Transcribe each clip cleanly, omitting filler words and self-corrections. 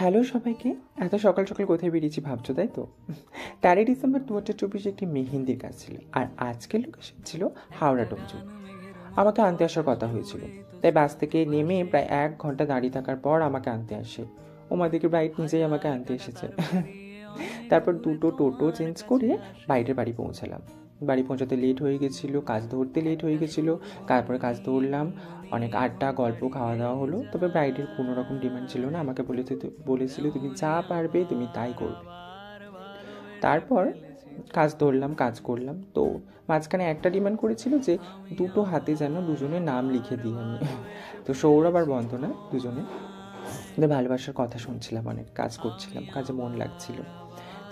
Hello সবাইকে। এত সকাল সকাল কোথায় বেরিয়েছি ভাবছো, তাই তো? 13 ডিসেম্বর 2024 একটি মেহেন্দির কাজ ছিল, আর আজকের লোকেশন ছিল হাওড়া ডোমজুড়। আমাকে আনতে আসার কথা হয়েছিল, তাই বাস থেকে নেমে প্রায় 1 ঘন্টা দাঁড়িয়ে থাকার পর আমাকে আনতে আসে। ওমাদিকে ব্রাইট নিজেই আমাকে আনতে এসেছে। তারপর দুটো টোটো চেঞ্জ করে বাইরের বাড়ি পৌঁছালাম। বাড়ি পৌঁছাতে লেট হয়ে গেছিলো, কাজ ধরতে লেট হয়ে গেছিলো। তারপরে কাজ ধরলাম, অনেক আড্ডা গল্প খাওয়া দাওয়া হলো। তবে ব্রাইডের কোনো রকম ডিমান্ড ছিল না, আমাকে বলেছিল তুমি যা পারবে তুমি তাই করবে। তারপর কাজ ধরলাম, কাজ করলাম। তো মাঝখানে একটা ডিমান্ড করেছিল যে দুটো হাতে যেন দুজনের নাম লিখে দিই আমি। তো সৌরভ আর বন্দনা দুজনে ভালোবাসার কথা শুনছিলাম, অনেক কাজ করছিলাম, কাজে মন লাগছিল।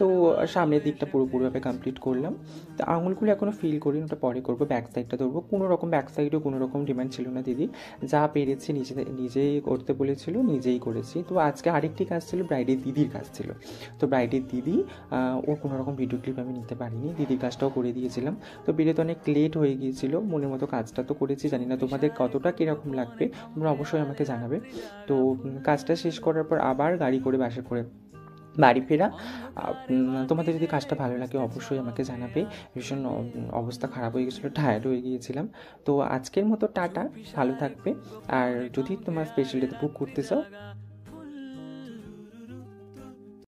তো সামনের দিকটা পুরোপুরিভাবে কমপ্লিট করলাম। তো আঙুলগুলো এখনও ফিল করিনি, ওটা পরে করবো। ব্যাক সাইডটা ধরবো, কোনো রকম ব্যাক সাইডেও কোনো রকম ডিমান্ড ছিল না দিদি। যা পেরেছি নিজেই করতে বলেছিল, নিজেই করেছি। তো আজকে আরেকটি কাজ ছিল, ব্রাইডের দিদির কাজ ছিল। তো ব্রাইডের দিদি ওর কোনো রকম ভিডিও ক্লিপ আমি নিতে পারিনি, দিদির কাজটাও করে দিয়েছিলাম। তো বেরোতে অনেক লেট হয়ে গিয়েছিল, মনের মতো কাজটা তো করেছি। জানি না তোমাদের কতটা কীরকম লাগবে, তোমরা অবশ্যই আমাকে জানাবে। তো কাজটা শেষ করার পর আবার গাড়ি করে বাসে করে বাড়ি ফেরা। তোমাদের যদি কাজটা ভালো লাগে অবশ্যই আমাকে জানাবে। ভীষণ অবস্থা খারাপ হয়ে গেছিলো, টায়ার্ড হয়ে গিয়েছিলাম। তো আজকের মতো টাটা, ভালো থাকবে। আর যদি তোমার স্পেশাল ডেতে বুক করতে চাও